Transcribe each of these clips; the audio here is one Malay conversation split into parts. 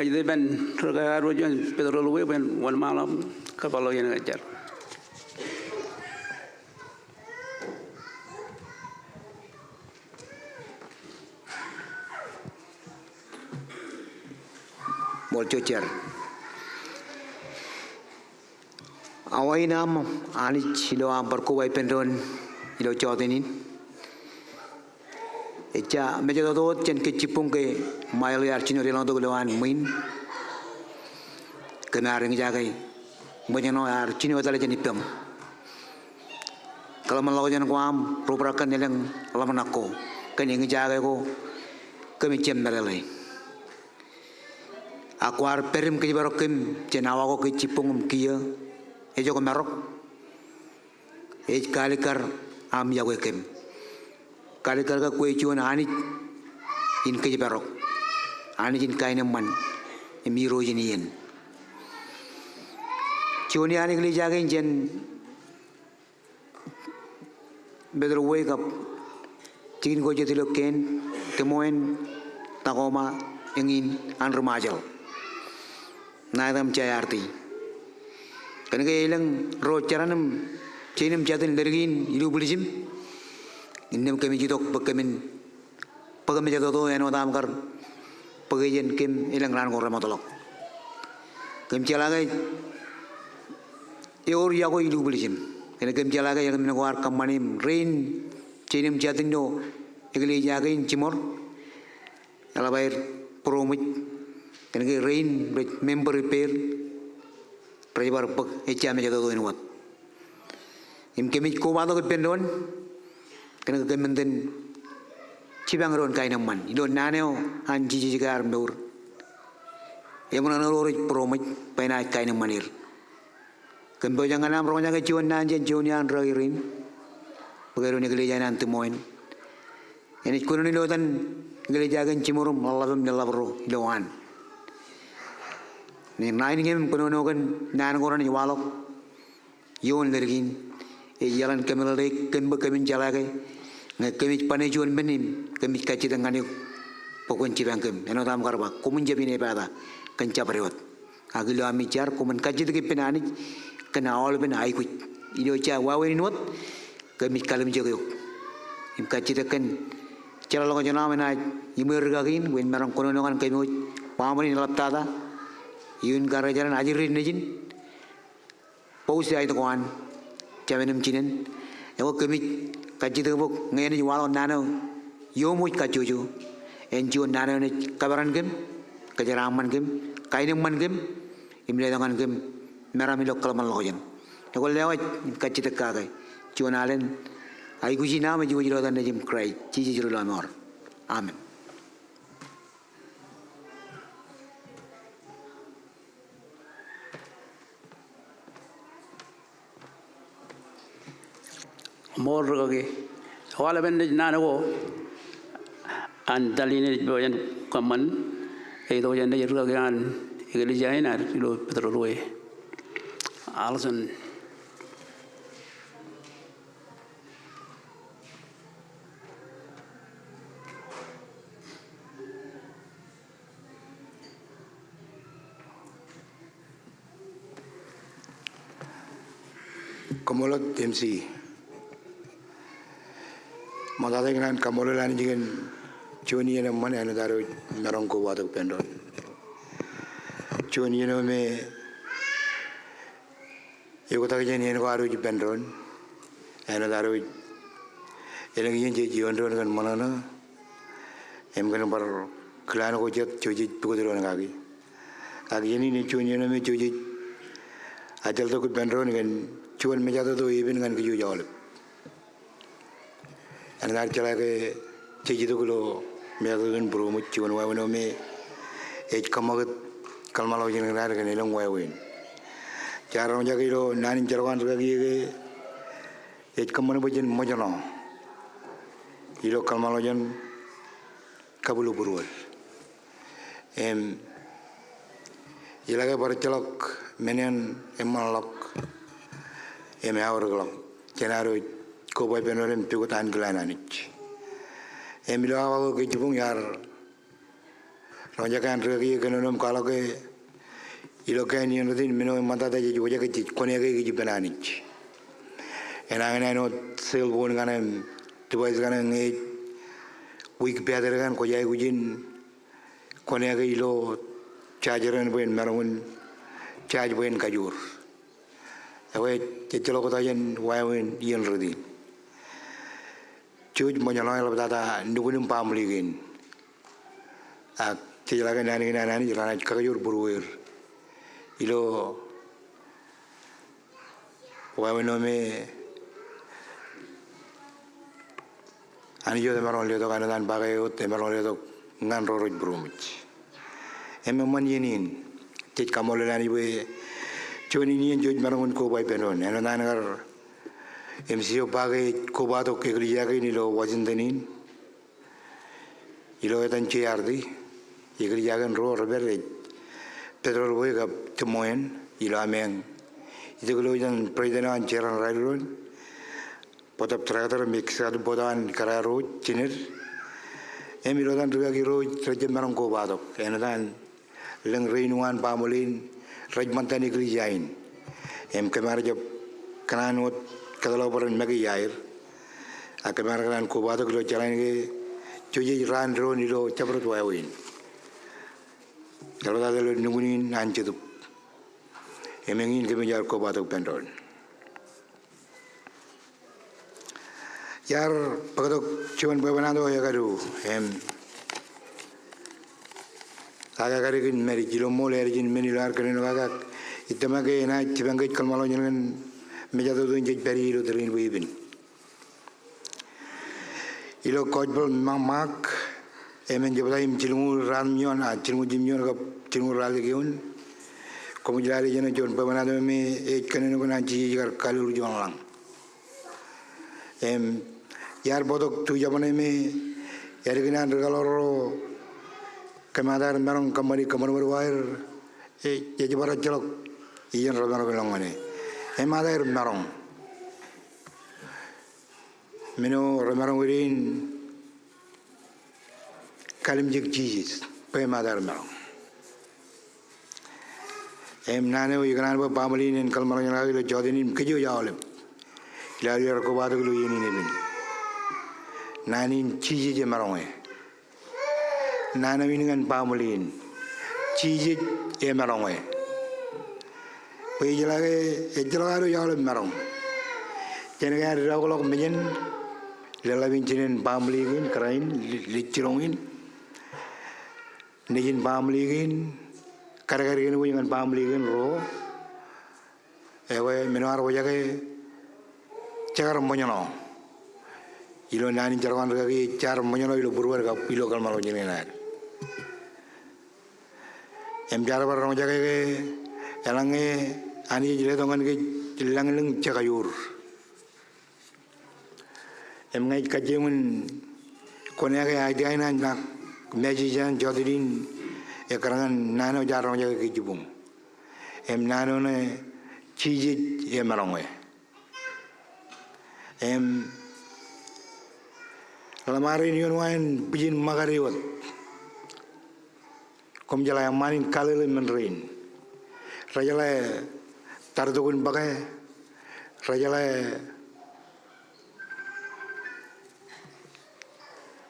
kajde ben regaro jan Pedro Luwe ben wal malam kapalo yen ngajar. Mol chocher. Awai nam ani chilo am barko wai pendon ilo chotenin. Echa mejo do chen ke chipung ke mail yar chino relon do loan muin. Kenar ng jagai. Mojano yar chino dale chen ipem. Kalau malau jan ko am proprakan neleng lamanako. Kening jagai ko kami chem dalale. Akuar perim ke barokim cenawa ko ke cipung kia ejo ko merok kalikar am ya ko kem kalikar ka ko chuan ani in ke barok ani jin kaina man emiro jinien chuani ani gli jage jen better wake up tin ko jetilo ken kemoen takoma engin an remajal Nadam Chayarti. Kan ke ilang ro charanam chinam chatin lergin ilu bulijim. Indem kami jitok bakamin pagam jato to eno dam kar pagayen kim ilang ran ko ramatolok. Kim chalaga eor yago ilu bulijim. Kan kim chalaga yang min ko ar kamanim rain chinam chatin no igli jagain chimor. Alabair promit Kan ke rain member repair prajar pag echa me jado in wat im kemit ko wado ke pendon kan ke menden cibang ron kai naman idon naneo anji jigar meur yamuna no ro promit paina kai namanir kan bo jangan am ro jangan cion nanjen cionian roirin pagero ni gele janan tumoin ini kuno ni lotan gele jagan cimurum lalabam lalabro doan Ni nain ngem kono kan nan koran ni walok yon lergin e jalan kemelek kembe kemin jalage nge kemit pane jon benim kemit kaci dengan pokon cibangkem eno tam karba kumun jabine pada kenca berewat agilo ami jar kumun kaci de penani kena awal ben ai ku ido cha wawen not kemit kalam jogo im kaci de ken cara lo jona mena imer gagin wen marang kono kan kemut pamani laptada Yun karajaran ajirin nejin, pausi ay tukuan, cawenam cinen, eko kemit kaji tebuk ngayon jual nano, yomut kacucu, enjuan nano ne kabaran gem, kajaraman gem, kainam man gem, imle dengan gem, merah milok kalaman lojan, eko lewat kaji tekagai, cuan alen, ay kuji nama jual jualan nejim krai, cici jualan mor, amin. Mor kage wala ben nana ko an daline boyan kaman e do yande kage an igeli jaina lo Pedro Luwe alson Komolot MC Madada dengan kamolan jigen Joni ena mana ena daro merongko wadak pendon Joni ena me Yoko tak jeni ena waru ji pendon ena daro ena yen je jiondon kan manana em kan bar klan ko jet joji pugudron kagi yeni ni Joni ena me joji ajal to pendon kan cuan me jado to even kan kiju jawab Anak cakap ke ciri itu kalau mereka bro muncul wawan me, kamu kalau malu jangan ada kan elang wawan. Cara orang jaga itu nanin carawan lagi ke, kamu ni bukan macam mana? Itu kalau malu jangan kabulu berual. Ilaga bercelok menen emalok, awal gelap, cenaro ko boy benoren tugo tan glananich emilo awago ke jibung yar ronja kan regi kenonom kalau ke ilo kan yang rutin mino mata aja juga ke konya ke jibananich enang no sel bon kan tuais kan nge week better kan ko jai gujin konya ke ilo chargeran buen marun charge buen kajur awe cecelo ko tayen wawen yen rutin cuj mo nyala la tata ndugunum pamligin ak cejalagan nani rana kajur buruwer ilo wawenome ani yo de maron le to kan dan bagay ot de maron le to ngan roroj brumich emme man yenin tej kamol lani we choni ni joj maron ko bay penon eno nan gar MCO bagay ko ba to ke griya ke ni lo wazindanin ilo etan chiardi igriya gan ro rebere Pedro Luega temoen ilo ameng itu kalau yang presiden ancaran railroad potap traktor mixer bodan kararo ciner emilo dan juga kiro terjem marang ko batok enadan leng reinuan pamolin rajmantan igrijain kemar job kananot kadalo peran magi yair akemar kan ko batok lo jalan ke cuci ran ron ilo caprot wawin kalau ada lo nungguin ancetup emengin kemejar ko batok pendon yar pagatok cuman bebanado ya kadu kaga karikin meri kilo mole erjin menilar kenen kaga itamage na cibangge kalmalo nyen mejado do injej beri lo terin wibin ilo kojbol mamak emen jeblaim cilungu ran nyon a cilungu jimnyon ka cilungu rali giun komu jari jena jon bebanado me kenen ko nanci jar kalur jon lang yar bodok tu jamane me yar ginan regaloro kemadar merong kamari kamar berwair ya jebara celok iyan romero kelongane madar merong mino romero wirin kalim jik jijis pe madar merong nane o igran ba pamalin kalmar nyala lo jodinin kejo jawlem ilari ko badak lo yini nebin nanin ciji je marong nana winingan pamalin ciji e marong pe jelage ejlagaro jawlem marong jenega rawolok menyen lelawin jinen pamalin krain licirongin nejin pamalin karagarin wingan pamalin ro ewe minuar wajage cagar monyono ilo nani jarwan lagi car monyono ilo burwer ka ilo kalmalo jenena jar barong jage elange ani jile tongan ke langeleng cakayur ngai kajemun konege aidaina nak meji jan jodirin e karangan nano jarong jage ke jubung nano ne chiji e marongwe lamarin yon wain bijin magariwat kom jala manin kalele menrin rajala tardogun bagai rajala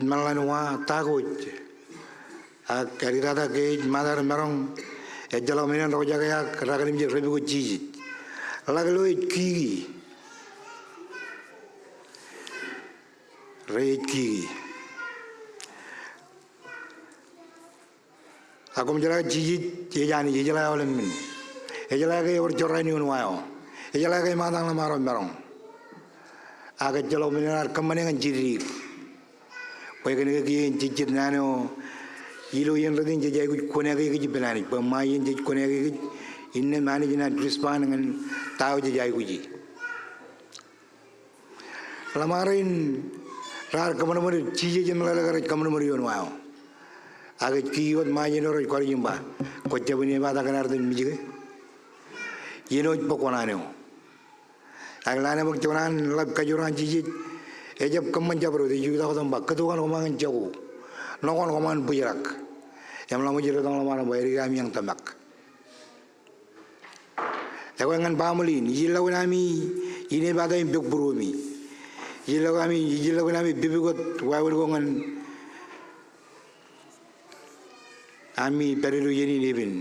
malanwa tagut akarita ke madar marong ejala menen roja ya ragalim je rebu jiji lagalo ki reiki akom jala jiji jani jala olem min ejala ke or jorani unwao ejala ke madang lamaro marong aga jalo minar kamane ngan jiri koy kene ke jijit nano ilo yen radin jajay ku kone ke jibenani pa mayin jej kone ke inne mani jina respond ngan taw jajay ku ji lamarin rar kamar mari chije jemla lagar kamar mari on wao aga kiyot mayin ro ko yimba ko jabuni ba da kanar den mijige yeno bokonane o aglane bok jonan lab kajuran chije ejab kamman jabro de yuda ko damba kadu kan omangan jago nokon koman buyak yang lama jero tong lama bayar kami yang tamak ya ngan pamulin jilla nami ini bada im buk burumi jilla nami bibigot wawul ko ngan ami perilu yeni libin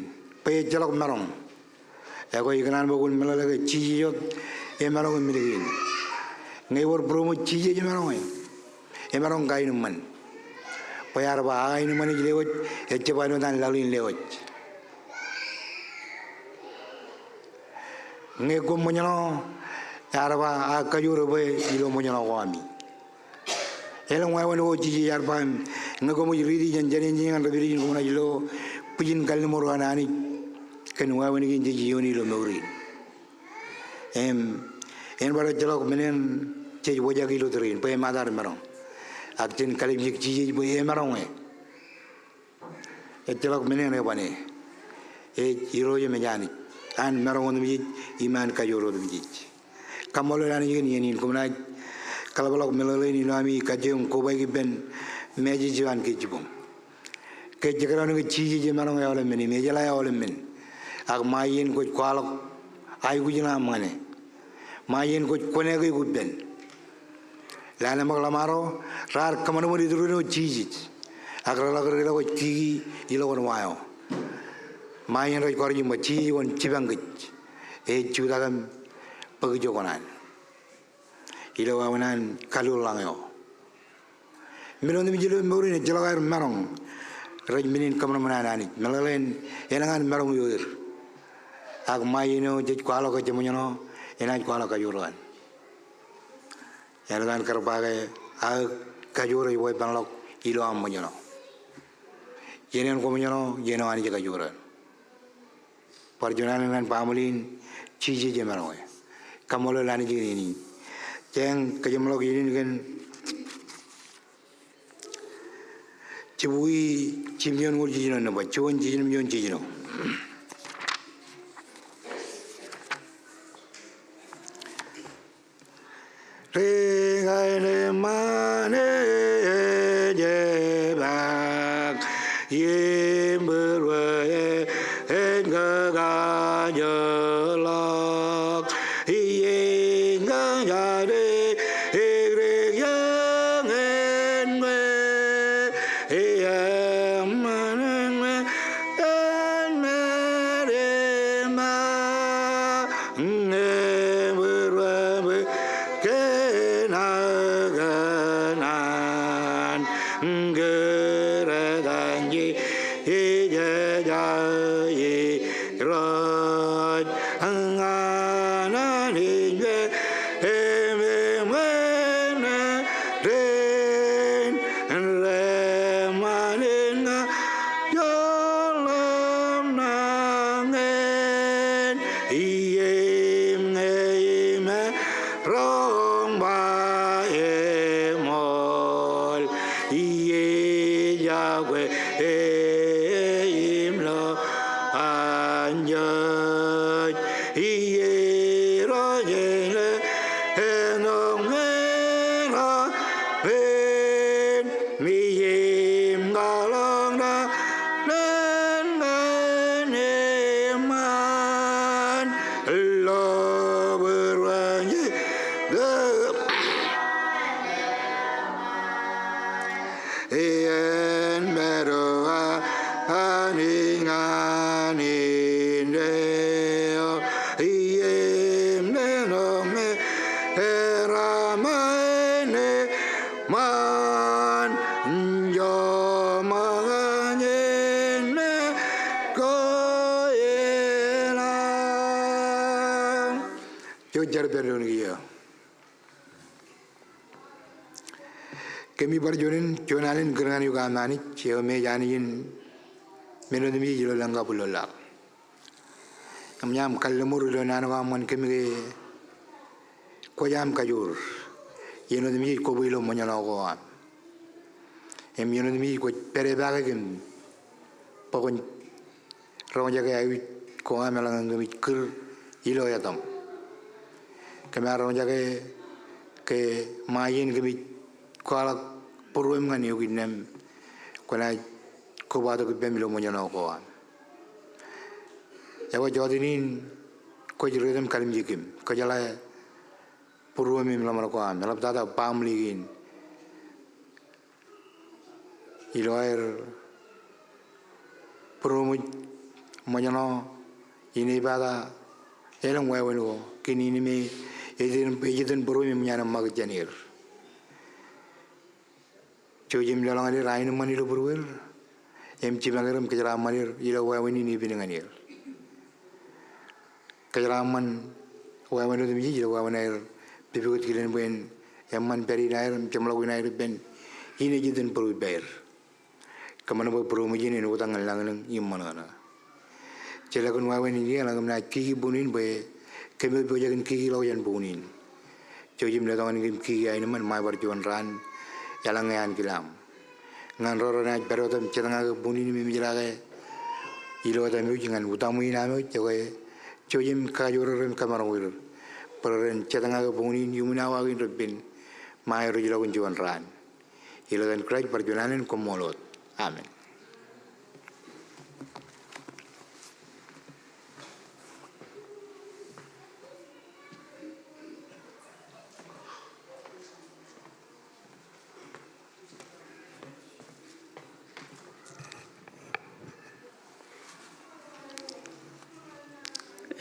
pay jalok marong ya ko ikanan bokul melalaga ciyot e marong milin ngay wor promo ciye marong e marong kain man payar ba ay naman lewat e cebano dan lalin lewat ngay ko moñano yarba a kayuro be ilo moñano ko ami elong wawan wo ciye yarba ngay ko mo ridi jan janen jingan ridi ko na ilo pujin kalni moro anani kan wawan gi ji yoni lo mawri en bara jalok menen ce woja gi lo trin pe madar marong aktin kalim yik ci bo e marong e jalok menen e bane e iroje me jani an marong on mi iman ka yoro dum ji kamolo lan yini yini ko na kala balok melole ni nami ka jeum ko bay gi ben meji jiwan ke jibum ke jigara no ci ji marong ya wala men me jala ya wala men ak mayin ko kwalok ay gujina mane mayin ko kone gi gubben lana mag lamaro rar kamano mo didru no chiji agra lagra ko chi ilo won wayo mayin ro ko mo chi won chibang e judagam pagjo konan ilo wanan kalulango milon mi jilo mori ne jalagar marong raj minin kamano manani melalen enangan marong yoir ak mayino je kwalo ko jemonyo enaj kwalo ka yuran yalagan karbaga a kajuro yoy banlok ilo am monyo yenen ko monyo yeno ani ka yuran parjunan nan pamulin chiji je maro kamolo lani je ni jeng kajemlok yin gen cibui cimyon ngul jino no ba chon jino myon jino Rengai mane jebak yem berwe enga nyelak yenga jade egre yang enwe yam manwe enare ma berwe kenaganan geradanji ijajai raj angananingwe ememena ren remanina yolam nangen iyem ngeyme rong bae mol iye jagwe imlo anjay iye rojele enong mera ben miyem galong da nen eman lo berwanyi ien meroa aninganindeo iem nenome eramane man njomanganyene koyelang Jojar berdunia kami berjuang jonanin gerangan juga mani cio me janin menurut mi jilo langga pulola kamnyam kallemur lo nanawa man kami ko jam kajur yeno mi ko bilo monyana ko em yeno mi ko pere baga gem pokon rawan jaga ayu ko amelang ngami ker ilo ya tam kami rawan jaga ke mayin kami kuala purwem ngani yuginem kona ko ba da ben milo mo nyana ko an ya wa jodinin ko jiredem kalim jikim ko jala purwo mi lamar ko an lab dada pam ligin iloer purwo mo nyana ini bada elang wa weno kini ni me ejiden purwo mi nyana mag janir Jojim dalang ada rain manir berwer, cimangeram kejaran manir, ila wawan ini binenganir. Kejaraman wawan itu miji ila wawan air, bibikut kilen buen, man peri air, cemlawin air ben, ini jiden perlu bayar. Kamana boleh perlu miji ni utang langan imana na. Celakun wawan ini langam na kiki bunin boy, kemel bojakin kiki lawan bunin. Jojim dalang ini kiki air man mai berjuan ran. Jalangan kilam, ngan rorona berotam ceranga buni ni mimjalaga, ilo tam jangan utamu ina me joge, jojim kajuran kamarwir, peran ceranga buni ni umina wagin rebin, mai rojila kunjuan ran, ilo dan keraj perjuangan komolot, amin.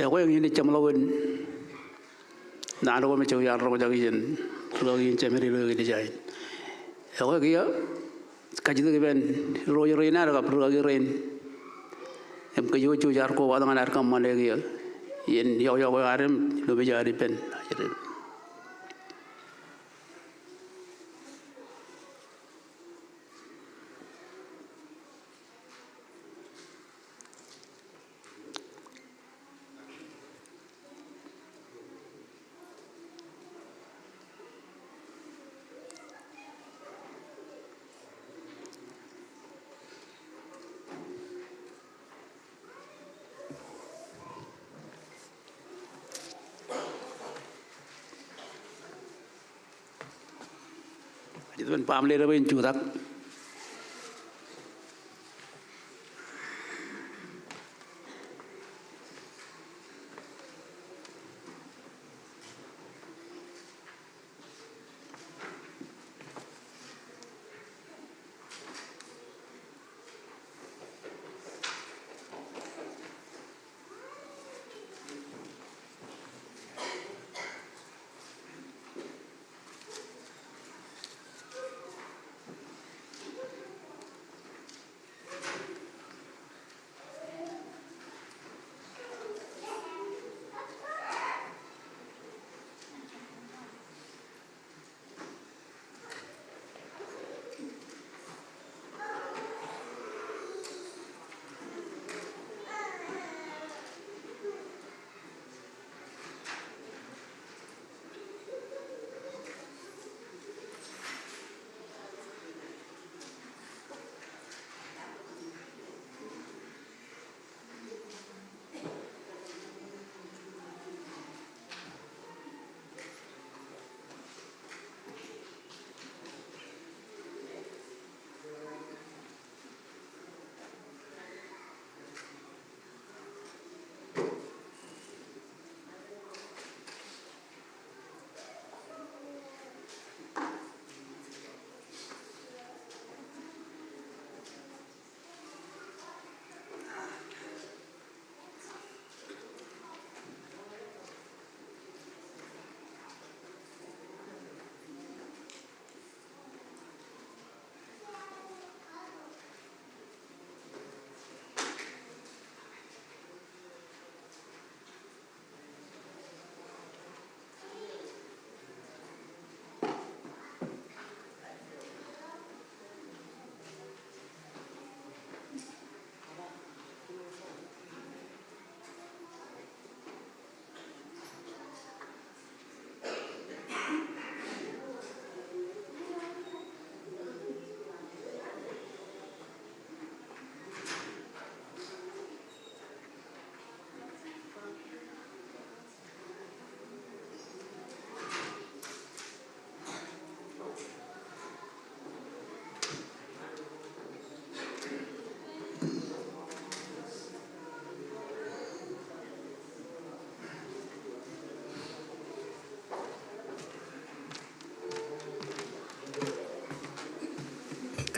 Ko yang ini cemlawin na ro me chawya ro jagin ro yin chemeri lo gi jai ko gi kajidu ben ro yo rina ra pro gi rein em ko yo chu jar ko wa dangan ar kam male gi yen yo yo arem lo be jari pen itu kan pamle ra ben chudak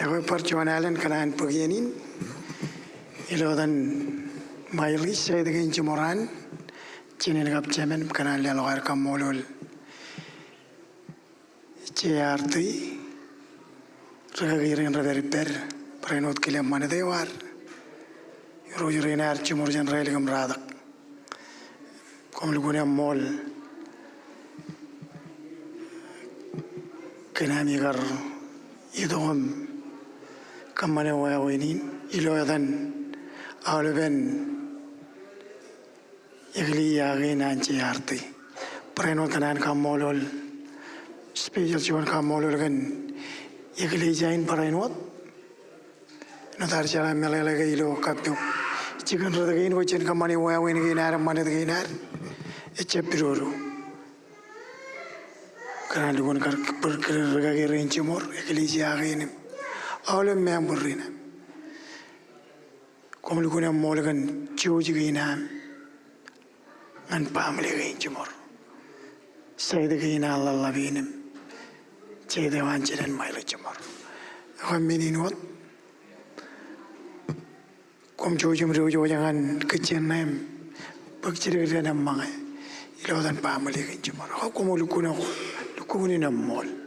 Ako perjuangan kanaan pagyanin. Ilodan mailis saya dengan jemuran. Cinin kap cemen kanaan lalakar kamolol. Ciarti. Ragagirin ragariper. Prenot kilam mana dewar. Yurujurin arcimurjan railigam radak. Komlugunya mall. Kenami gar idom kamane wawinin ilodan awleben igli yagin anci arti prenot kanan kamolol special chuan kamolol gan igli jain prenot notar chala melele ilo kaptu chicken rodagain wachin kamane wawin ginar mane ginar echepiroro kanan lugon kar pergagarin cimor igli yagin awlem memburina komluguna molgan chujigina an pamle gain cimor sayde gina lallabinem chede wanchiran maila cimor amin what kom chujum rojo jangan kechenem pagchirigana mangai ilodan pamle gain cimor komluguna lukuni nam mol